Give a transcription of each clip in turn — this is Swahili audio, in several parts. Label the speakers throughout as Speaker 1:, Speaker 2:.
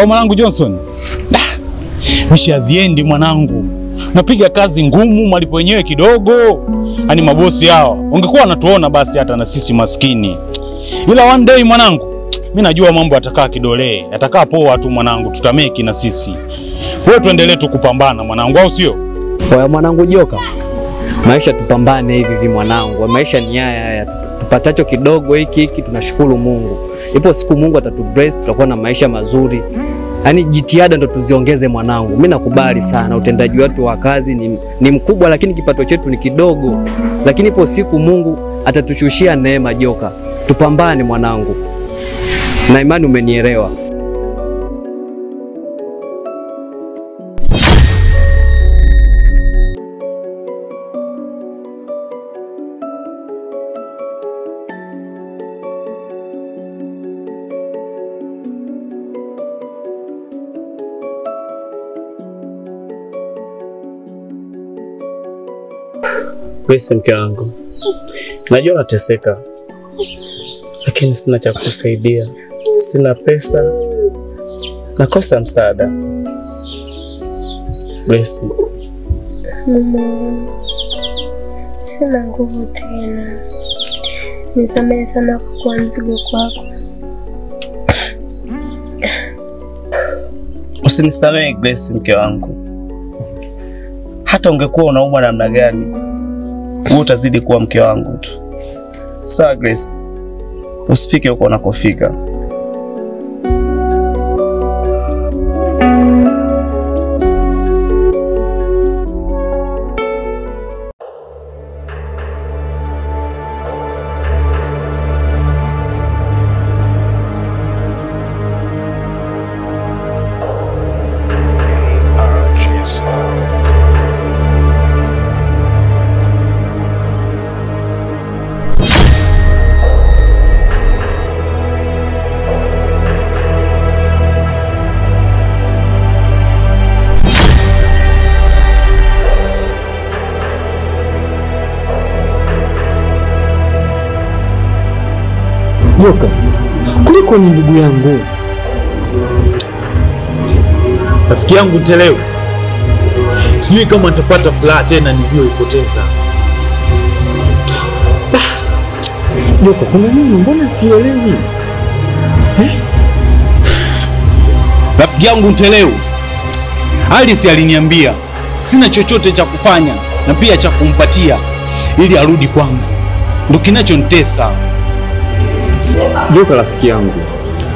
Speaker 1: Au mwanangu Johnson? Mishi haziendi mwanangu. Napiga kazi ngumu, malipo wenyewe kidogo. Ani mabosi hao ungekuwa wanatuona basi hata na sisi maskini. Ila one day mwanangu, mimi najua mambo yatakaa kidole, yatakaa poa tu mwanangu, tutameki na sisi. Wewe tuendelee tu kupambana mwanangu, au sio?
Speaker 2: Wewe mwanangu Joka, maisha tupambane hivi mwanangu. Maisha ni haya, tupatacho kidogo hiki tunashukuru Mungu. Ipo siku Mungu atatubless, tutakuwa na maisha mazuri. Yaani jitihada ndo tuziongeze mwanangu. Mimi nakubali sana utendaji wetu wa kazi ni mkubwa, lakini kipato chetu ni kidogo. Lakini ipo siku Mungu atatushushia neema Joka. Tupambane mwanangu. Na imani umenielewa.
Speaker 3: Wewe mke wangu, najua nateseka, lakini sina cha kukusaidia. Sina pesa, nakosa msaada. Bless.
Speaker 4: Mama, sina nguvu tena. Nisamehe sana kwa mzigo kwako.
Speaker 3: Usinisamehe Grace mke wangu. Hata ungekuwa unaumwa namna gani, wewe utazidi kuwa mke wangu tu. Sawa Grace, usifike huko unakofika.
Speaker 2: Joka, kuliko ni ndugu yangu.
Speaker 1: Rafiki yangu Ntelewe. Sijui kama nitapata furaha tena niliyoipoteza.
Speaker 2: Joka, kuna nini? Mbona sielewi?
Speaker 1: Rafiki yangu Ntelewe, Alice aliniambia sina chochote cha kufanya na pia cha kumpatia ili arudi kwangu. Ndio kinachonitesa.
Speaker 2: Joka rafiki yangu,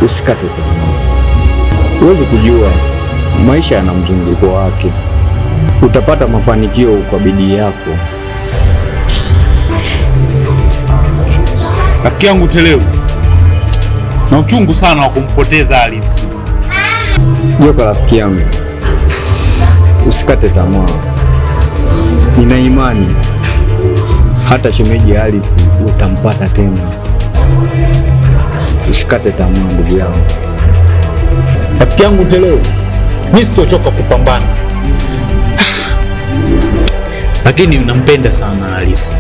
Speaker 2: usikate tamaa. Huwezi kujua maisha yana mzunguko wake. Utapata mafanikio kwa bidii yako.
Speaker 1: Rafiki yangu Ntelewe, na uchungu sana wa kumpoteza Alice.
Speaker 2: Joka rafiki yangu, usikate tamaa. Nina imani hata shemeji Alice utampata tena. Usikate tamaa ndugu yangu.
Speaker 1: Rafiki yangu Ntelewe, mimi sitochoka kupambana. Lakini nampenda sana Alice.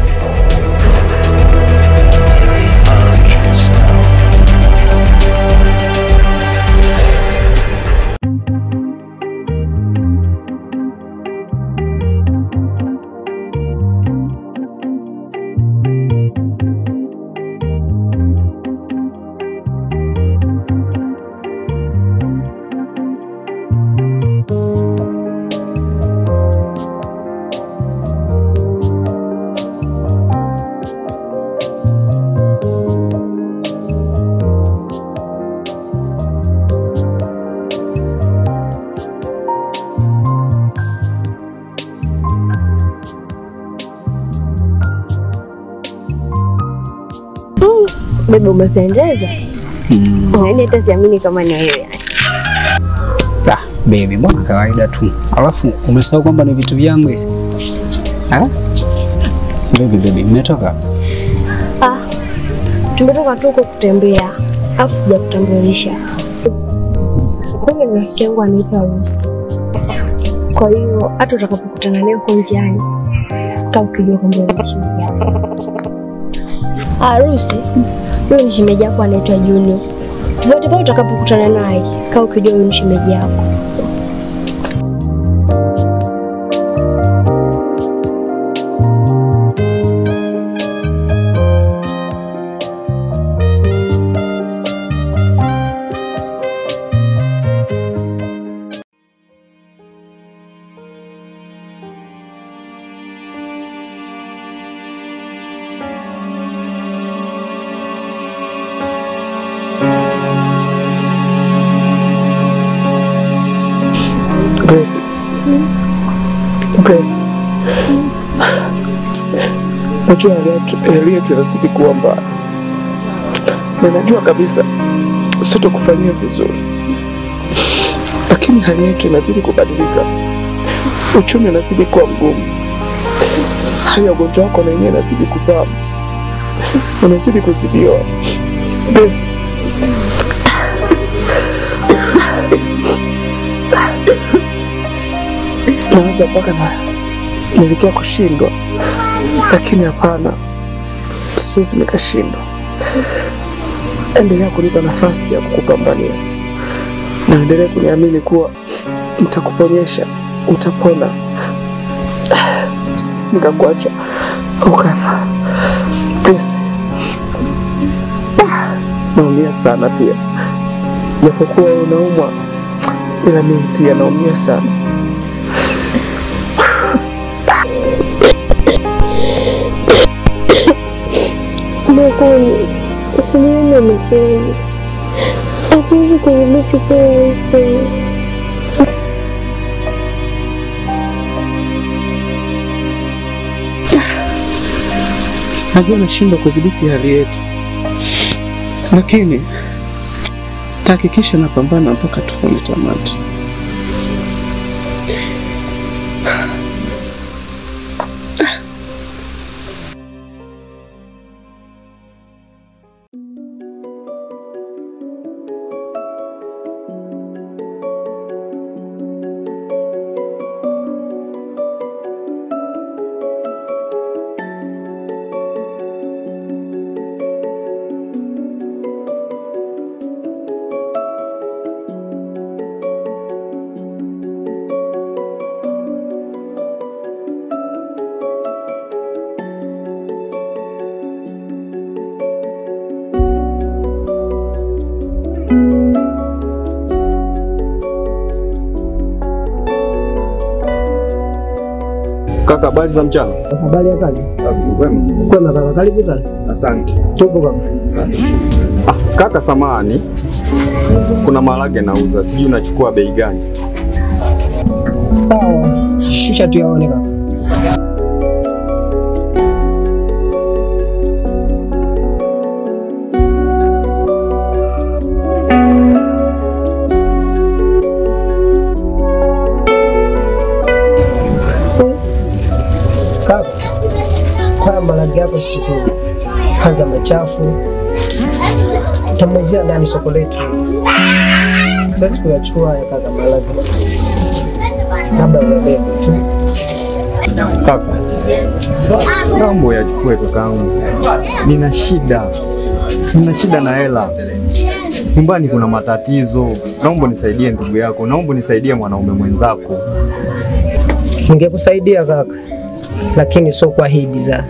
Speaker 4: Bebe umependeza. Yaani hata siamini kama ni wewe.
Speaker 5: Baby, mbona kawaida tu. Alafu umesahau kwamba ni vitu vyangu. Baby, umetoka?
Speaker 4: Tumetoka tu kutembea. Alafu sijakutambulisha. Kwa rafiki yangu anaitwa Rose. Kwa hiyo hata utakapokutana naye huko njiani, kama ukijua kwamba unashuhudia. Rose, huyu ni shemeji yako anaitwa Junior. Wote pale utakapokutana naye, kaa ukijua wewe ni shemeji yako.
Speaker 3: Grace. Najua hali yetu inazidi kuwa mbaya. Na najua kabisa sitokufanyia vizuri. Lakini hali yetu inazidi kubadilika. Uchumi unazidi kuwa mgumu. Hali ya ugonjwa wako na yenyewe inazidi kupaa. Unazidi kuzidiwa. Grace. Naweza mpaka nilikia kushindwa, lakini hapana, siwezi nikashindwa. Endelea kunipa nafasi ya kukupambania na endelea kuniamini kuwa nitakuponyesha, utapona. Siwezi nikakuacha ukafa. Please. Naumia sana pia, japokuwa unaumwa, ila mimi pia naumia sana.
Speaker 4: Mwakani, usinione mkeni. Hatuwezi kudhibiti kila hicho.
Speaker 3: Najua nashindwa kudhibiti hali yetu, lakini tahakikisha napambana mpaka tufike tamati.
Speaker 6: Kaka, habari za mchana?
Speaker 7: Habari ya kazi?
Speaker 6: Kwema.
Speaker 7: Kwema kaka, karibu sana.
Speaker 6: Asante.
Speaker 7: Tupo kaka.
Speaker 6: Asante. Kaka samani, kuna maharage nauza, sijui unachukua bei gani?
Speaker 7: Sawa, shusha tu yaone kaka. Kaka, maharage yako sichukue. Kwanza machafu. Tamwezea ndani soko letu. Siwezi kuyachukua ya kaka maharage. Labda uyabebe tu.
Speaker 6: Kaka, mambo yachukue kakaangu. Nina shida na hela. Nyumbani kuna matatizo. Naomba nisaidie ndugu yako. Naomba nisaidie mwanaume mwenzako.
Speaker 7: Ningekusaidia kaka, lakini sio kwa hii bidhaa.